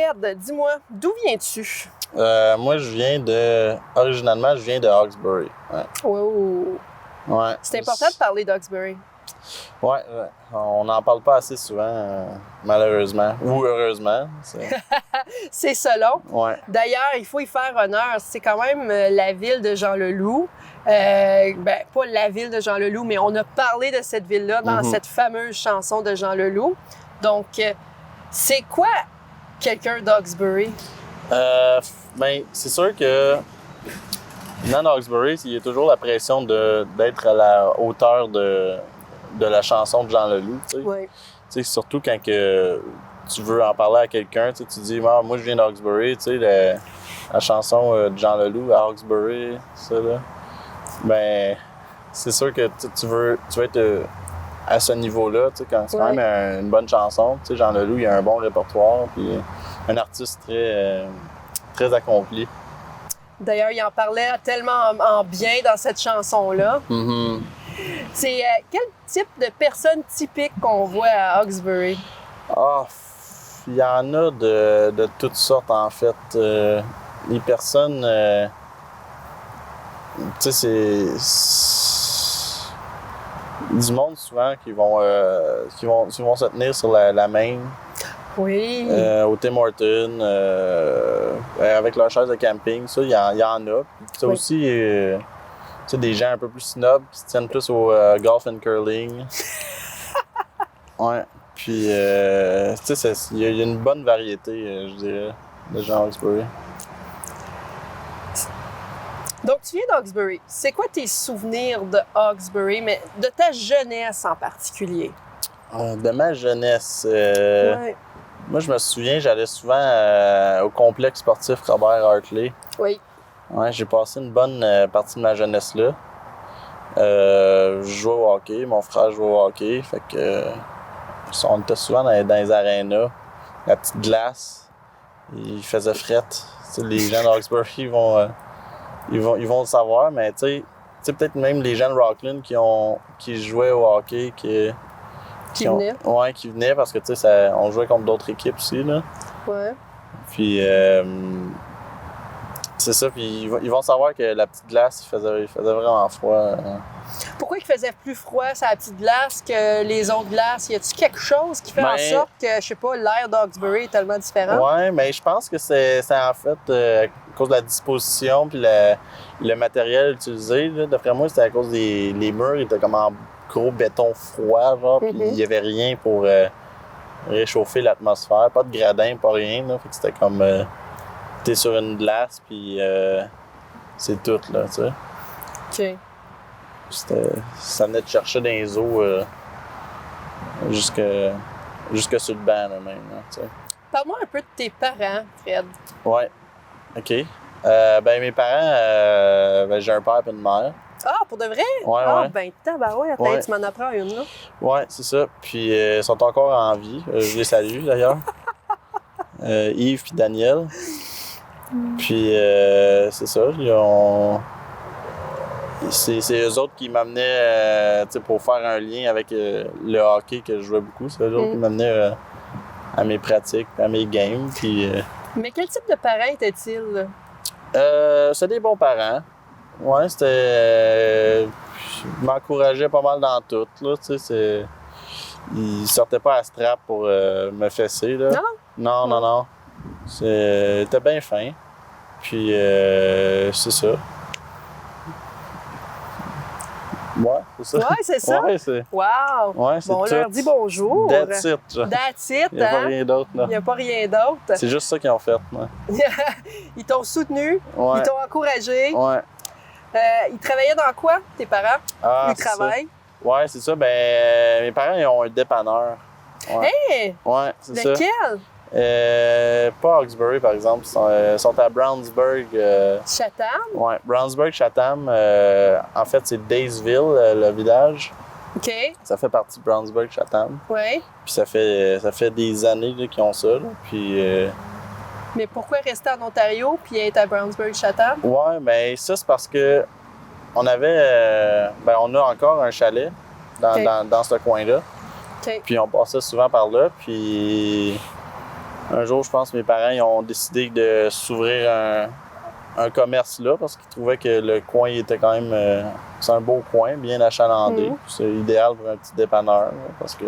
Fred, dis-moi, d'où viens-tu? Moi, originalement, je viens de Hawkesbury. Ouais. Wow. Ouais. C'est important de parler d'Hawkesbury. Ouais, on n'en parle pas assez souvent, malheureusement. Ou heureusement. C'est selon. Ouais. D'ailleurs, il faut y faire honneur. C'est quand même la ville de Jean Leloup. Pas la ville de Jean Leloup, mais on a parlé de cette ville-là dans cette fameuse chanson de Jean Leloup. Donc, c'est quoi quelqu'un d'Hawkesbury? C'est sûr que dans Hawkesbury, il y a toujours la pression d'être à la hauteur de la chanson de Jean Leloup. Oui. Surtout quand tu veux en parler à quelqu'un, tu dis moi je viens d'Hawkesbury, la chanson de Jean Leloup à Hawkesbury, ça là. Ben, c'est sûr que tu veux être à ce niveau-là, quand c'est quand même une bonne chanson. Jean Leloup, il a un bon répertoire, puis un artiste très accompli. D'ailleurs, il en parlait tellement en bien dans cette chanson-là. Mm-hmm. C'est quel type de personne typique qu'on voit à Hawkesbury? Il y en a de toutes sortes, en fait. Les personnes... c'est du monde souvent qui vont se tenir sur la main. Oui. Au Tim Hortons, avec leur chaise de camping, ça, il y en a. Puis aussi, des gens un peu plus snobs qui se tiennent plus au golf and curling. Ouais. Puis, il y a une bonne variété, je dirais, de gens à Hawkesbury. Donc, tu viens d'Hawkesbury. C'est quoi tes souvenirs de Hawkesbury, mais de ta jeunesse en particulier? De ma jeunesse, Ouais. moi, je me souviens, j'allais souvent au complexe sportif Robert Hartley. Oui. Ouais, j'ai passé une bonne partie de ma jeunesse là. Je jouais au hockey, mon frère jouait au hockey, fait que on était souvent dans les arénas, la petite glace, il faisait fret. Les gens de Hawkesbury, ils vont le savoir, mais tu sais peut-être même les gens de Rockland qui jouaient au hockey, qui venaient. Ouais, qui venaient parce que on jouait contre d'autres équipes aussi là. Ouais. Puis c'est ça, puis ils vont savoir que la petite glace, il faisait vraiment froid. Pourquoi il faisait plus froid sur la petite glace que les autres glaces? Y a-t-il quelque chose qui fait en sorte que, je sais pas, l'air d'Hawkesbury est tellement différent? Ouais, mais je pense que c'est en fait à cause de la disposition puis le matériel utilisé. D'après moi, c'était à cause les murs étaient comme en gros béton froid, genre, puis il y avait rien pour réchauffer l'atmosphère. Pas de gradin, pas rien, là. Fait que c'était comme... t'es sur une glace, puis c'est tout, là, tu sais. OK. Ça venait de chercher dans les eaux jusque sur le banc, là, même, là, tu sais. Parle-moi un peu de tes parents, Fred. Ouais. OK. Mes parents, j'ai un père et une mère. Ah, pour de vrai? Ouais, ouais. Ben, tabarouette, attends, tu m'en apprends une, là. Ouais, c'est ça. Puis, ils sont encore en vie. Je les salue, d'ailleurs. Yves puis Daniel. Puis, c'est ça. C'est eux autres qui m'amenaient pour faire un lien avec le hockey que je jouais beaucoup. C'est eux autres qui m'amenaient à mes pratiques, à mes games. Puis, Mais quel type de parents étaient-ils? C'est des bons parents. Ouais, c'était... ils m'encourageaient pas mal dans tout, là, tu sais, ils sortaient pas à strap pour me fesser, là. Non? Non. C'était bien fin. Puis, c'est ça. Ouais, c'est ça. Ouais, c'est ça? Ouais, c'est... Wow! Ouais, c'est bon, on tout. leur dit bonjour. That's it, genre. That's it, Il n'y a pas rien d'autre, là. Il n'y a pas rien d'autre. C'est juste ça qu'ils ont fait, ouais. Ils t'ont soutenu, Ouais. ils t'ont encouragé. Ouais. Ils travaillaient dans quoi, tes parents? Ah, Ils travaillent? Ça. Ouais, c'est ça. Ben, mes parents, ils ont un dépanneur. Ouais. Hey! Ouais, c'est ça. Lequel? Pas Hawkesbury, par exemple. Ils sont à Brownsburg. Chatham? Ouais, Brownsburg-Chatham. En fait, c'est Daysville, le village. OK. Ça fait partie de Brownsburg-Chatham. Oui. Puis ça fait des années là, qu'ils ont ça. Là. Puis... Mais pourquoi rester en Ontario puis être à Brownsburg-Chatham? Ouais, mais ça, c'est parce que on avait... on a encore un chalet dans ce coin-là. OK. Puis on passait souvent par là. Puis un jour, je pense que mes parents ils ont décidé de s'ouvrir un commerce là parce qu'ils trouvaient que le coin était quand même... c'est un beau coin, bien achalandé. C'est idéal pour un petit dépanneur là, parce que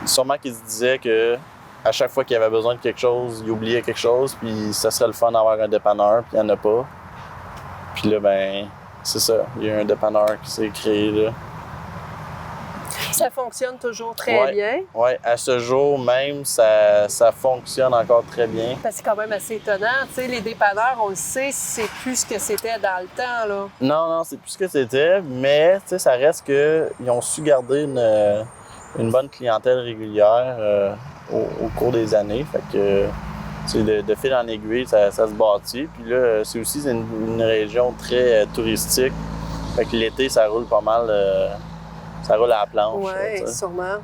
sûrement qu'ils se disaient que à chaque fois qu'il y avait besoin de quelque chose, ils oubliaient quelque chose, puis ça serait le fun d'avoir un dépanneur, puis il n'y en a pas. Puis là, ben, c'est ça. Il y a un dépanneur qui s'est créé là. Ça fonctionne toujours très bien. Oui, à ce jour même, ça fonctionne encore très bien. Parce que c'est quand même assez étonnant. Tu sais, les dépanneurs, on le sait, c'est plus ce que c'était dans le temps, là. Non, c'est plus ce que c'était, mais tu sais, ça reste qu'ils ont su garder une bonne clientèle régulière au cours des années. Fait que, tu sais, de fil en aiguille, ça se bâtit. Puis là, c'est aussi une région très touristique. Fait que l'été, ça roule pas mal. Ça roule à la planche. Oui, sûrement.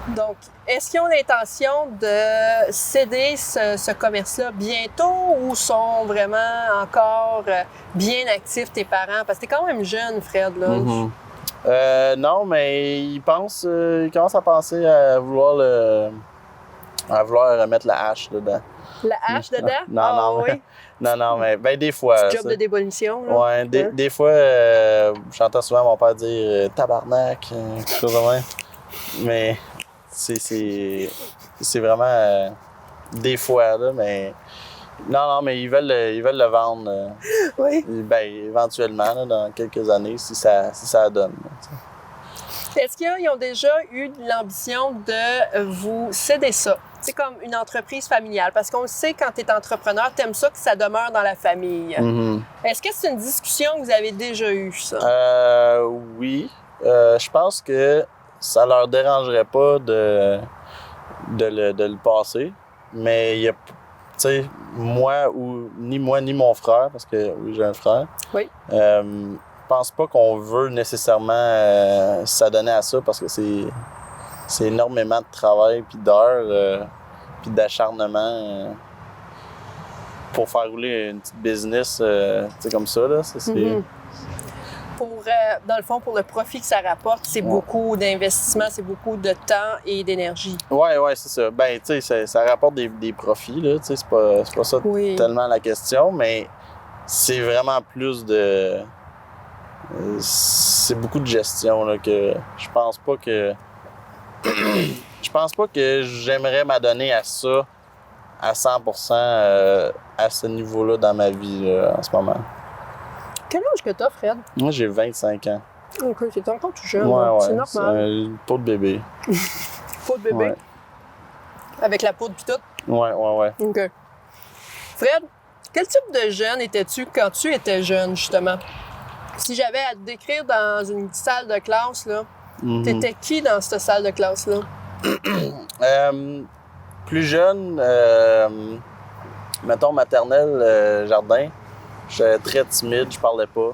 Donc, est-ce qu'ils ont l'intention de céder ce commerce-là bientôt ou sont vraiment encore bien actifs, tes parents? Parce que t'es quand même jeune, Fred, là. Non, mais ils commencent à penser à vouloir mettre la hache dedans. La hache dedans? Non, oui. Non, mais ben, des fois. Petit job de démolition, là. Ouais, des fois, j'entends souvent mon père dire tabarnak, quelque chose de même. Mais c'est vraiment des fois, là, mais. Non, mais ils veulent le vendre. Oui. Ben, éventuellement, là, dans quelques années, si ça donne. Est-ce qu'ils ont déjà eu l'ambition de vous céder ça? C'est comme une entreprise familiale. Parce qu'on le sait, quand tu es entrepreneur, tu aimes ça que ça demeure dans la famille. Est-ce que c'est une discussion que vous avez déjà eue, ça? Oui. Je pense que ça leur dérangerait pas de le passer. Mais il y a... Tu sais, ni moi ni mon frère, parce que oui, j'ai un frère. Oui. Je pense pas qu'on veut nécessairement s'adonner à ça parce que c'est énormément de travail puis d'heures puis d'acharnement pour faire rouler une petite business tu sais, comme ça. Là, dans le fond, pour le profit que ça rapporte, c'est beaucoup d'investissement, c'est beaucoup de temps et d'énergie. Oui, c'est ça. Ben, tu sais, ça rapporte des profits, là, tu sais, c'est pas ça tellement la question, mais c'est vraiment plus de... c'est beaucoup de gestion, là, que je pense pas que... je pense pas que j'aimerais m'adonner à ça à 100% à ce niveau-là dans ma vie, là, en ce moment. Quel âge que t'as, Fred? Moi, j'ai 25 ans. OK, t'es encore tout jeune. Ouais, c'est normal. C'est une peau de bébé. Peau de bébé? Ouais. Avec la poudre pis tout? Ouais. OK. Fred, quel type de jeune étais-tu quand tu étais jeune, justement? Si j'avais à te décrire dans une salle de classe, là, t'étais qui dans cette salle de classe-là? Plus jeune, mettons maternelle, jardin, j'étais très timide, je parlais pas.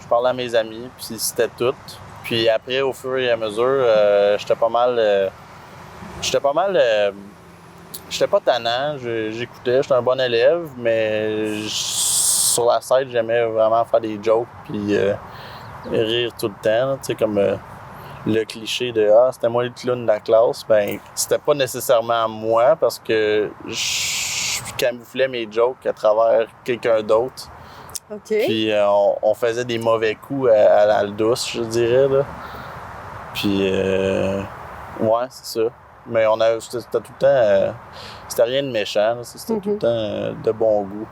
Je parlais à mes amis, puis c'était tout. Puis après, au fur et à mesure, j'étais pas mal... j'étais pas tannant, j'écoutais, j'étais un bon élève, mais sur la scène, j'aimais vraiment faire des jokes, puis rire tout le temps, tu sais, comme le cliché de « Ah, c'était moi le clown de la classe », ben c'était pas nécessairement moi, parce que je camouflais mes jokes à travers quelqu'un d'autre. OK. Puis on faisait des mauvais coups à la douce, je dirais, là. Puis, ouais, c'est ça. Mais c'était tout le temps... c'était rien de méchant, là. C'était tout le temps de bon goût.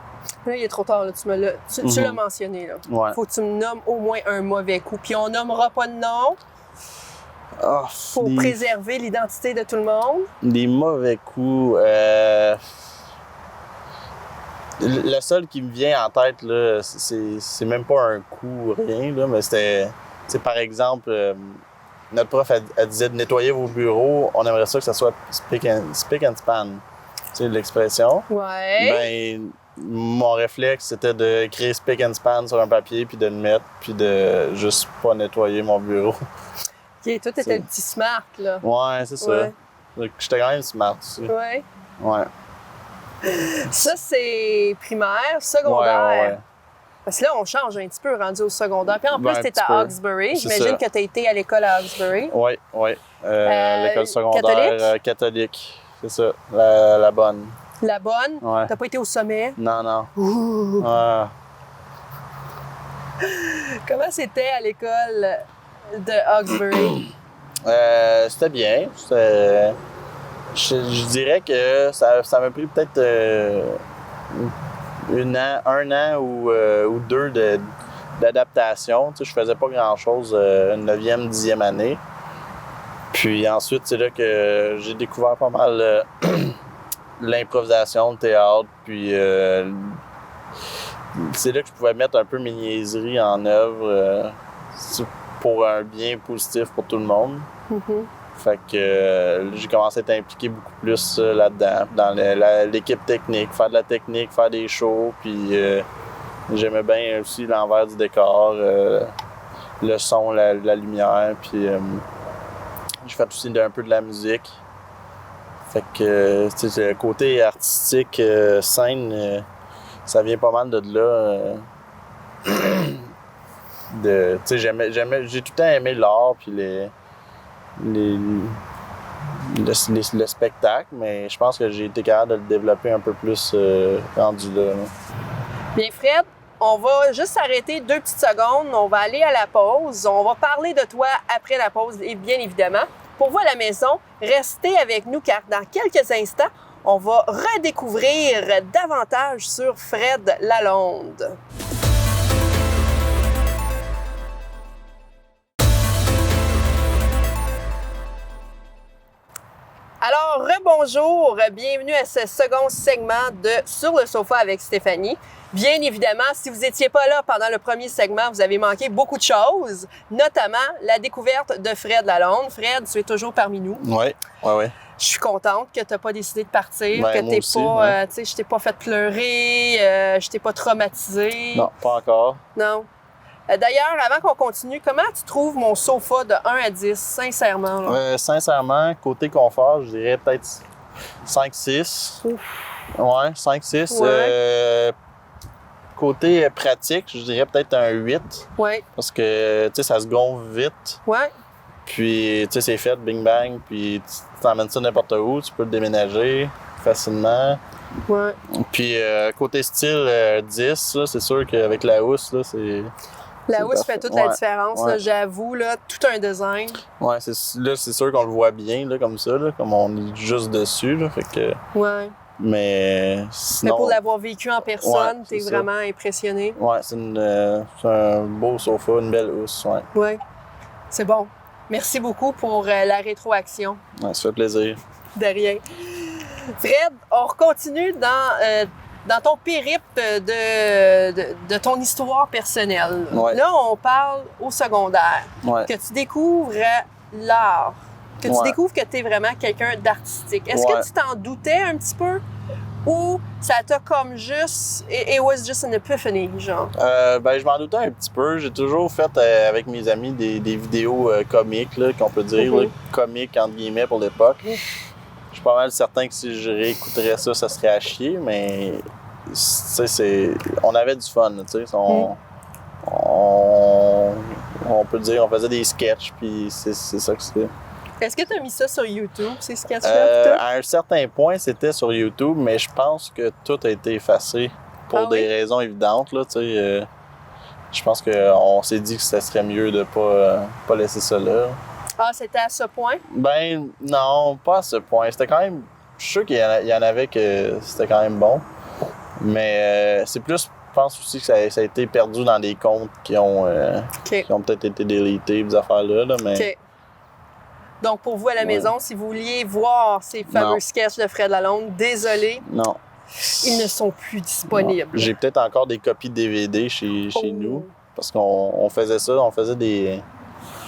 Là, il est trop tard, là. Tu l'as mentionné, là. Ouais. Faut que tu me nommes au moins un mauvais coup. Puis on nommera pas de nom pour préserver l'identité de tout le monde. Des mauvais coups... Le seul qui me vient en tête, là, c'est même pas un coup, rien, là, mais c'était... Tu sais, par exemple... notre prof, elle disait de nettoyer vos bureaux, on aimerait ça que ça soit spick and span. Tu sais, l'expression. Ouais. Ben, mon réflexe, c'était de créer spick and span sur un papier, puis de le mettre, puis de juste pas nettoyer mon bureau. OK, toi, t'étais le petit smart, là. Ouais, c'est ça. Ouais. Donc, j'étais quand même smart aussi. Ouais. Ouais. Ça, c'est primaire, secondaire. Ouais. Parce que là, on change un petit peu rendu au secondaire. Puis en plus, Ben, t'es à Hawkesbury. J'imagine que t'as été à l'école à Hawkesbury. Ouais. L'école secondaire catholique? Catholique. C'est ça, la bonne. La bonne? Ouais. T'as pas été au sommet? Non. Ouh. Ouais. Comment c'était à l'école de Hawkesbury? C'était bien. Je dirais que ça m'a pris peut-être un an ou deux d'adaptation. Tu sais, je faisais pas grand-chose 9e, 10e année. Puis ensuite, c'est là que j'ai découvert pas mal l'improvisation, le théâtre. Puis c'est là que je pouvais mettre un peu mes niaiseries en œuvre pour un bien positif pour tout le monde. Mm-hmm. Fait que j'ai commencé à être impliqué beaucoup plus là-dedans, dans l'équipe technique, faire de la technique, faire des shows, puis j'aimais bien aussi l'envers du décor, le son, la lumière, puis j'ai fait aussi un peu de la musique. Fait que le côté artistique, scène, ça vient pas mal de là. J'ai tout le temps aimé l'art, puis le spectacle, mais je pense que j'ai été capable de le développer un peu plus rendu là. Bien, Fred, on va juste s'arrêter 2 petites secondes. On va aller à la pause. On va parler de toi après la pause, et bien évidemment. Pour vous à la maison, restez avec nous car dans quelques instants, on va redécouvrir davantage sur Fred Lalonde. Alors, rebonjour, bienvenue à ce second segment de Sur le sofa avec Stéphanie. Bien évidemment, si vous n'étiez pas là pendant le premier segment, vous avez manqué beaucoup de choses, notamment la découverte de Fred Lalonde. Fred, tu es toujours parmi nous. Oui. Je suis contente que tu n'as pas décidé de partir, Ben, que moi aussi, je t'ai pas fait pleurer, je t'ai pas traumatisé. Non, pas encore. Non. D'ailleurs, avant qu'on continue, comment tu trouves mon sofa de 1 à 10, sincèrement? Là? Sincèrement, côté confort, je dirais peut-être 5-6. Ouf. Ouais, 5-6. Ouais. Côté pratique, je dirais peut-être un 8. Ouais. Parce que, tu sais, ça se gonfle vite. Ouais. Puis, tu sais, c'est fait, bing bang. Puis, tu t'emmènes ça n'importe où. Tu peux le déménager facilement. Ouais. Puis, côté style 10, là, c'est sûr qu'avec la housse, là, c'est... La housse fait toute la différence, ouais. Là, j'avoue, là, tout un design. Ouais, c'est sûr qu'on le voit bien, là, comme ça, là, comme on est juste dessus, là, fait que... Ouais. Mais sinon... Mais pour l'avoir vécu en personne, ouais, t'es ça. vraiment impressionné. Ouais, c'est un beau sofa, une belle housse, ouais. Ouais. C'est bon. Merci beaucoup pour la rétroaction. Ouais, ça fait plaisir. De rien. Fred, on continue dans ton périple de ton histoire personnelle. Ouais. Là, on parle au secondaire. Ouais. Que tu découvres l'art. Que tu Ouais. découvres que tu es vraiment quelqu'un d'artistique. Est-ce Ouais. que tu t'en doutais un petit peu? Ou ça t'a comme juste... It was just an epiphany, genre? Ben, je m'en doutais un petit peu. J'ai toujours fait avec mes amis des vidéos comiques, là, qu'on peut dire, là, comiques entre guillemets pour l'époque. Je suis pas mal certain que si je réécouterais ça, ça serait à chier, mais on avait du fun, tu sais. On peut dire, on faisait des sketchs, puis c'est ça que c'est. Est-ce que tu as mis ça sur YouTube, ces sketchs-là? À un certain point, c'était sur YouTube, mais je pense que tout a été effacé pour des raisons évidentes, là, tu sais. Je pense qu'on s'est dit que ça serait mieux de pas laisser ça là. Ah, c'était à ce point? Ben, non, pas à ce point. C'était quand même... Je suis sûr qu'il y en avait que c'était quand même bon. Mais c'est plus... Je pense aussi que ça a été perdu dans des comptes qui ont peut-être été délités, des affaires-là. Mais... OK. Donc, pour vous à la maison, si vous vouliez voir ces fameux sketchs de Fred Lalonde, désolé. Non. Ils ne sont plus disponibles. Non. J'ai peut-être encore des copies DVD chez nous. Parce qu'on faisait ça,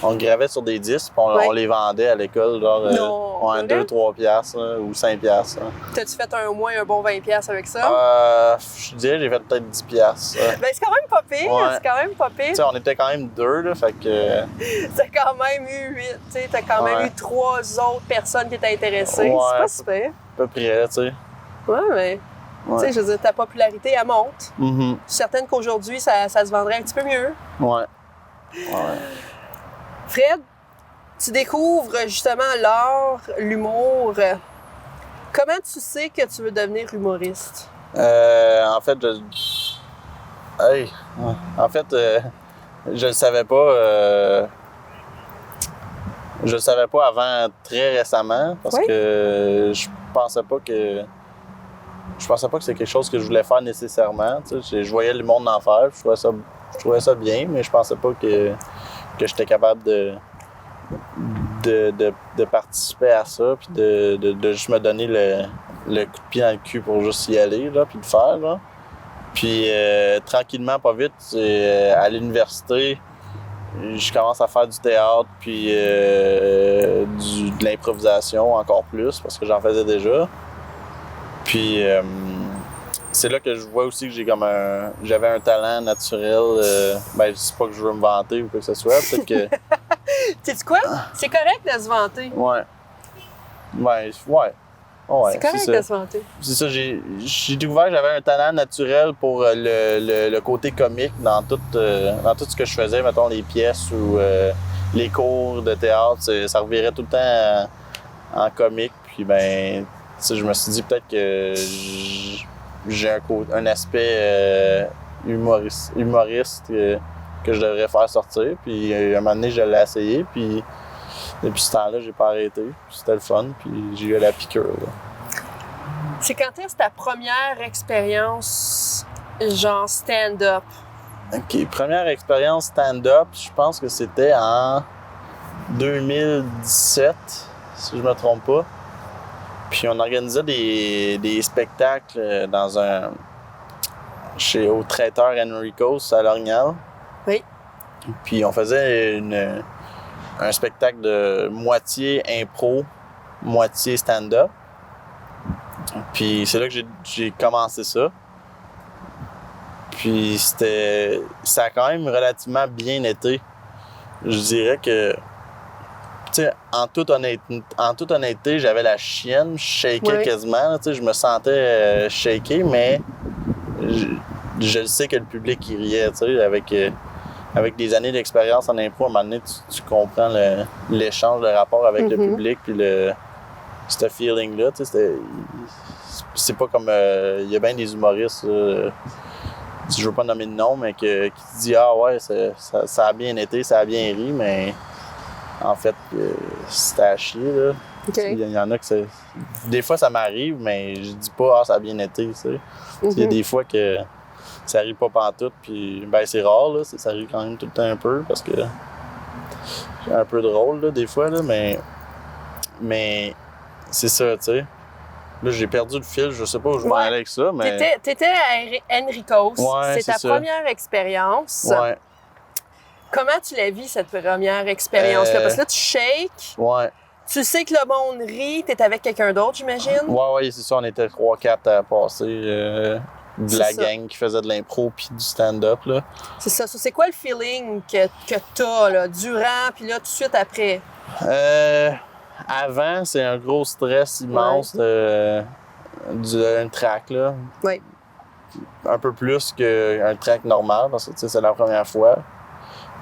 on gravait sur des disques, puis on les vendait à l'école, genre 2-3 piastres ou 5 piastres. T'as-tu fait au moins un bon 20 piastres avec ça? Je dirais j'ai fait peut-être 10 piastres. Ben, c'est quand même pas pire, ouais. C'est quand même pas pire. Tu sais, on était quand même 2, là, fait que... T'as quand même eu 8, tu sais, t'as quand même eu 3 autres personnes qui étaient intéressées. Ouais, c'est pas super. À peu près, tu sais. Ouais, mais... Tu sais, je veux dire, ta popularité, elle monte. Mm-hmm. Je suis certaine qu'aujourd'hui, ça se vendrait un petit peu mieux. Ouais. Fred, tu découvres justement l'art, l'humour. Comment tu sais que tu veux devenir humoriste? En fait, hey. En fait, je le savais pas. Je le savais pas avant très récemment parce que je pensais pas que c'est quelque chose que je voulais faire nécessairement. Tu sais, je voyais le monde en faire, je trouvais ça bien, mais je pensais pas que j'étais capable de participer à ça, puis de juste me donner le coup de pied dans le cul pour juste y aller, là, puis le faire. Là. Puis tranquillement, pas vite, à l'université, je commence à faire du théâtre, puis de l'improvisation encore plus, parce que j'en faisais déjà. Puis c'est là que je vois aussi que j'avais un talent naturel. Ben, je dis pas que je veux me vanter ou quoi que ce soit, peut-être que... Sais-tu quoi? C'est correct de se vanter. Ouais. Ouais. C'est correct de se vanter. C'est ça, j'ai découvert que j'avais un talent naturel pour le côté comique dans tout ce que je faisais, mettons les pièces ou les cours de théâtre, ça revirait tout le temps en comique. Puis ben, je me suis dit peut-être que j'ai un aspect humoriste que je devrais faire sortir. Puis à un moment donné, je l'ai essayé, puis depuis ce temps-là, j'ai pas arrêté. Puis c'était le fun, puis j'ai eu la piqûre. Là. C'est quand est-ce ta première expérience genre stand-up? OK, première expérience stand-up, je pense que c'était en 2017, si je me trompe pas. Puis on organisait des spectacles au traiteur Enrico's à L'Orignal. Oui. Puis on faisait un spectacle de moitié impro, moitié stand-up. Puis c'est là que j'ai commencé ça. Puis ça a quand même relativement bien été. Je dirais que, tu sais, en toute honnêteté, j'avais la chienne, je shakeais quasiment. Tu sais, je me sentais shaké, mais je sais que le public il riait, tu sais, avec des années d'expérience en impro, à un moment donné, tu comprends l'échange, le rapport avec le public, puis ce feeling-là, tu sais, c'est pas comme... Il y a bien des humoristes, je veux pas nommer de nom, mais qui dit « Ah ouais, ça a bien été, ça a bien ri », mais en fait, c'était à chier, là. Okay. Il y en a que des fois, ça m'arrive, mais je dis pas « Ah, ça a bien été », tu sais. Il y a des fois que ça arrive pas pantoute, puis ben c'est rare, là, ça arrive quand même tout le temps un peu, parce que c'est un peu drôle, là, des fois, là, mais c'est ça, tu sais. Là, j'ai perdu le fil, je sais pas où je vais aller avec ça, mais... T'étais à Enrico's, c'est ta première expérience. Ouais. Comment tu l'as vis, cette première expérience-là? Parce que là, tu shakes, tu sais que le monde rit, t'es avec quelqu'un d'autre, j'imagine? Ouais, c'est ça, on était 3-4 à passer de la gang qui faisait de l'impro puis du stand-up, là. C'est ça. C'est quoi le feeling que t'as, là, durant, puis là, tout de suite après? Avant, c'est un gros stress immense d'un track, là. Oui. Un peu plus qu'un track normal, parce que c'est la première fois.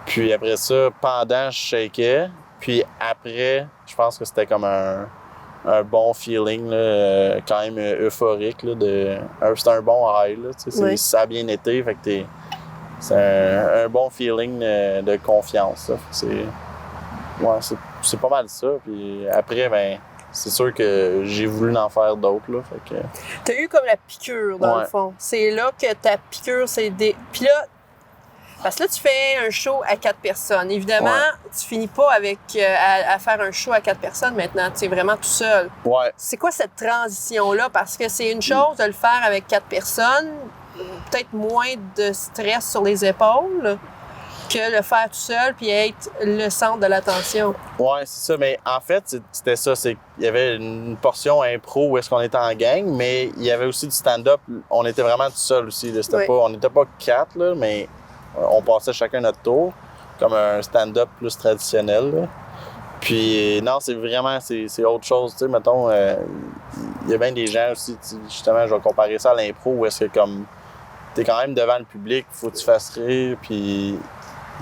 Puis après ça, pendant, je shakais. Puis après, je pense que c'était comme un bon feeling, là, quand même euphorique. Là, c'était un bon high. Là, ça a bien été, fait que c'est un bon feeling de confiance. Là. C'est pas mal ça. Puis après, ben, c'est sûr que j'ai voulu en faire d'autres. Là, fait que... T'as eu comme la piqûre, dans le fond. C'est là que ta piqûre s'est... Puis là, parce que là, tu fais un show à 4 personnes. Évidemment, tu finis pas avec à faire un show à 4 personnes maintenant. Tu es vraiment tout seul. Ouais. C'est quoi cette transition-là? Parce que c'est une chose de le faire avec 4 personnes, peut-être moins de stress sur les épaules que le faire tout seul puis être le centre de l'attention. Ouais, c'est ça. Mais en fait, c'était ça. Il y avait une portion impro où est-ce qu'on était en gang, mais il y avait aussi du stand-up. On était vraiment tout seul aussi. Là. On n'était pas 4, là, mais... On passait chacun notre tour, comme un stand-up plus traditionnel. Là. Puis non, c'est autre chose. Tu sais, mettons, il y a bien des gens aussi, justement, je vais comparer ça à l'impro, où est-ce que comme t'es quand même devant le public, il faut que tu fasses rire, puis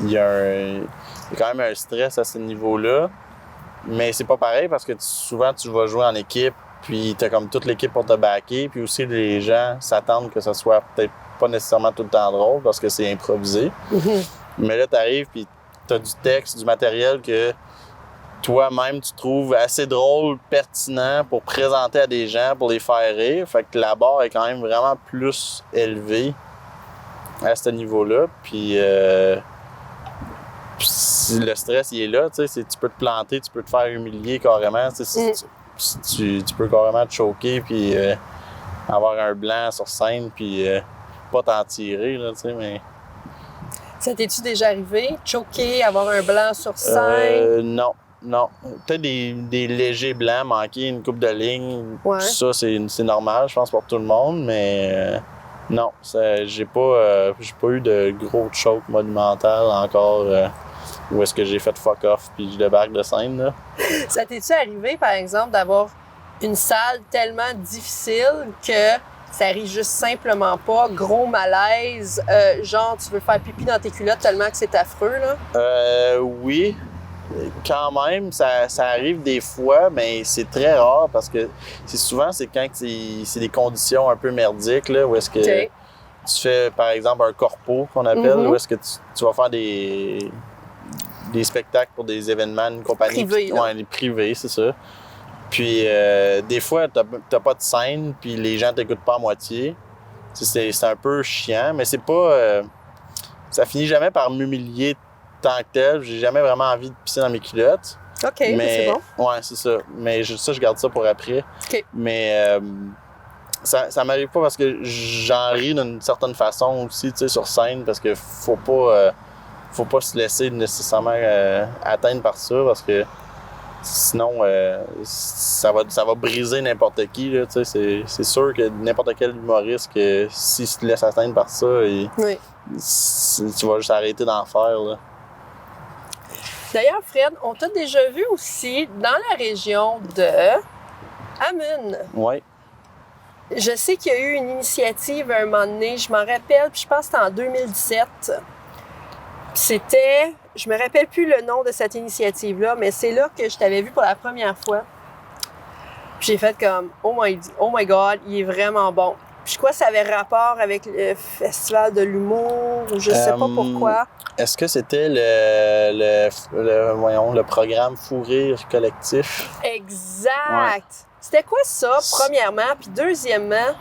il y a quand même un stress à ce niveau-là. Mais c'est pas pareil parce que souvent, tu vas jouer en équipe, puis t'as comme toute l'équipe pour te backer, puis aussi les gens s'attendent que ça soit peut-être pas nécessairement tout le temps drôle parce que c'est improvisé. Mais là, t'arrives, puis t'as du texte, du matériel que toi-même, tu trouves assez drôle, pertinent pour présenter à des gens, pour les faire rire. Fait que la barre est quand même vraiment plus élevée à ce niveau-là. Puis le stress, il est là, tu sais, tu peux te planter, tu peux te faire humilier carrément. Tu peux carrément te choquer, puis avoir un blanc sur scène, puis pas t'en tirer, là, tu sais, mais... Ça t'es-tu déjà arrivé? Choquer, avoir un blanc sur scène? Non. Peut-être des légers blancs, manquer une coupe de ligne. Ouais. Ça, c'est normal, je pense, pour tout le monde, mais non, j'ai pas eu de gros choke monumental encore où est-ce que j'ai fait fuck off puis je débarque de scène, là. Ça t'es-tu arrivé, par exemple, d'avoir une salle tellement difficile que ça arrive juste simplement pas, gros malaise, genre tu veux faire pipi dans tes culottes tellement que c'est affreux, là? Oui, quand même, ça arrive des fois, mais c'est très rare parce que c'est quand c'est des conditions un peu merdiques, là, où est-ce que tu fais, par exemple, un corpo qu'on appelle, où est-ce que tu vas faire des spectacles pour des événements, une compagnie privés, c'est ça. Puis des fois, t'as pas de scène, puis les gens t'écoutent pas à moitié. C'est un peu chiant, mais c'est pas... ça finit jamais par m'humilier tant que tel. J'ai jamais vraiment envie de pisser dans mes culottes. OK, mais c'est bon. Ouais, c'est ça. Mais je garde ça pour après. OK. Mais ça m'arrive pas parce que j'en ris d'une certaine façon aussi, tu sais, sur scène, parce que faut pas se laisser nécessairement atteindre par ça, parce que sinon, ça va briser n'importe qui, là, tu sais. C'est sûr que n'importe quel humoriste, que s'il se laisse atteindre par ça, tu vas juste arrêter d'en faire, là. D'ailleurs, Fred, on t'a déjà vu aussi dans la région de Hamun. Oui. Je sais qu'il y a eu une initiative à un moment donné, je m'en rappelle, puis je pense que c'était en 2017. C'était, je me rappelle plus le nom de cette initiative-là, mais c'est là que je t'avais vu pour la première fois. Puis j'ai fait comme, oh my God, il est vraiment bon. Puis je crois que ça avait rapport avec le Festival de l'humour, je sais pas pourquoi. Est-ce que c'était le programme Fou Rire collectif? Exact! Ouais. C'était quoi ça, premièrement? Puis deuxièmement,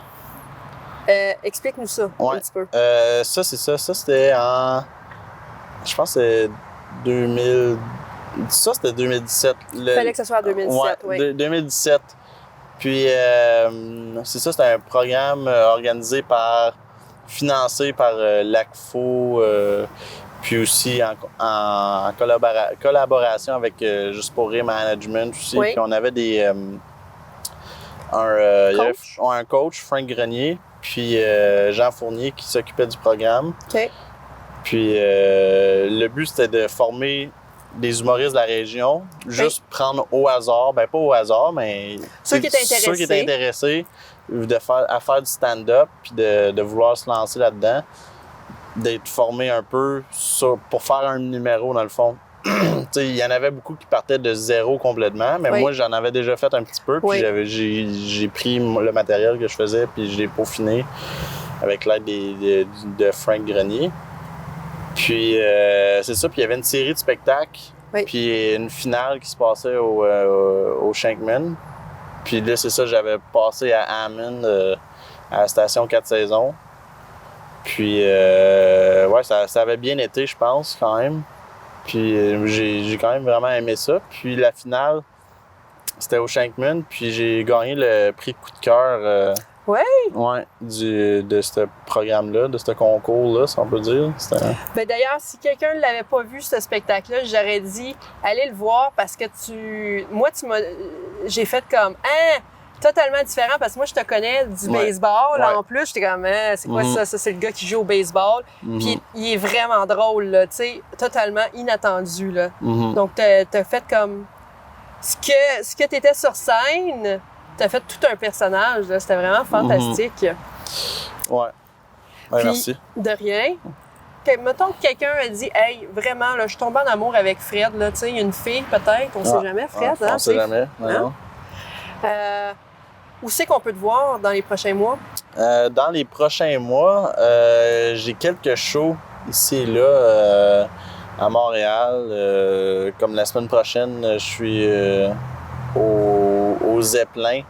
explique-nous ça un petit peu. Ça, c'est ça. Ça, c'était en... Je pense que c'est 2000... Ça, c'était 2017. Il fallait que ce soit en 2017, oui. 2017. Puis, c'est ça, c'était un programme organisé financé par l'ACFO, puis aussi en collaboration avec Juste pour rire Management aussi. Oui. Puis on avait un coach, Frank Grenier, puis Jean Fournier qui s'occupait du programme. OK. Puis le but, c'était de former des humoristes de la région, juste prendre au hasard, ben pas au hasard, mais ceux qui étaient intéressés à faire du stand-up, puis de vouloir se lancer là-dedans, d'être formés un peu pour faire un numéro dans le fond. Il y en avait beaucoup qui partaient de zéro complètement, mais moi j'en avais déjà fait un petit peu, puis j'ai pris le matériel que je faisais, puis je l'ai peaufiné avec l'aide de Frank Grenier. Puis c'est ça, puis il y avait une série de spectacles, puis une finale qui se passait au Shankman. Puis là, c'est ça, j'avais passé à Hammond, à la station 4 saisons. Puis ça avait bien été, je pense, quand même. Puis j'ai quand même vraiment aimé ça. Puis la finale, c'était au Shankman, puis j'ai gagné le prix coup de cœur. De ce programme-là, de ce concours-là, si on peut dire. Ben d'ailleurs, si quelqu'un ne l'avait pas vu, ce spectacle-là, j'aurais dit, allez le voir parce que j'ai fait comme, totalement différent parce que moi, je te connais du baseball. Là, en plus, j'étais comme, c'est quoi ça? Ça, c'est le gars qui joue au baseball. Puis il est vraiment drôle, là, tu sais, totalement inattendu, là. Donc, t'as fait comme, ce que t'étais sur scène, t'as fait tout un personnage, là. C'était vraiment fantastique. Ouais. Puis, merci. De rien. mettons que quelqu'un a dit « Hey, vraiment, là, je tombe en amour avec Fred. » Tu sais, il y a une fille peut-être, on sait jamais, Fred. On sait jamais. Hein? Où c'est qu'on peut te voir dans les prochains mois? Dans les prochains mois, j'ai quelques shows ici et là à Montréal. Comme la semaine prochaine, je suis au Zeppelin.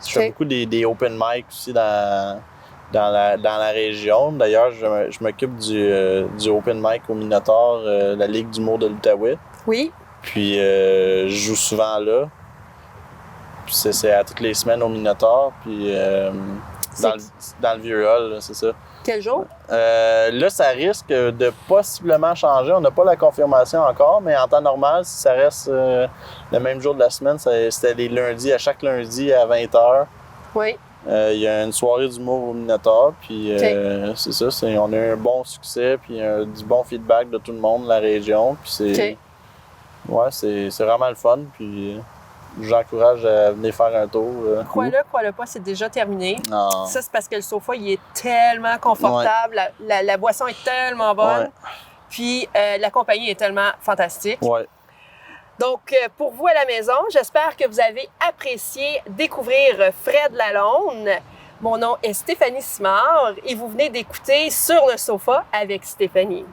Je fais beaucoup des open mic aussi dans la région. D'ailleurs, je m'occupe du open mic au Minotaur, la Ligue d'humour de l'Outaouais. Oui. Puis je joue souvent là. Puis c'est à toutes les semaines au Minotaur. Puis dans le vieux hall, c'est ça. Quel jour? Là, ça risque de possiblement changer. On n'a pas la confirmation encore, mais en temps normal, si ça reste le même jour de la semaine, c'était les lundis, à chaque lundi à 20h. Oui. Il y a une soirée d'humour au Minotaur, puis c'est ça, on a eu un bon succès, puis du bon feedback de tout le monde de la région. Puis c'est vraiment le fun, puis je vous encourage à venir faire un tour. Crois-le pas, c'est déjà terminé. Non. Ça, c'est parce que le sofa, il est tellement confortable, la boisson est tellement bonne, puis la compagnie est tellement fantastique. Ouais. Donc, pour vous à la maison, j'espère que vous avez apprécié découvrir Fred Lalonde. Mon nom est Stéphanie Simard et vous venez d'écouter Sur le sofa avec Stéphanie.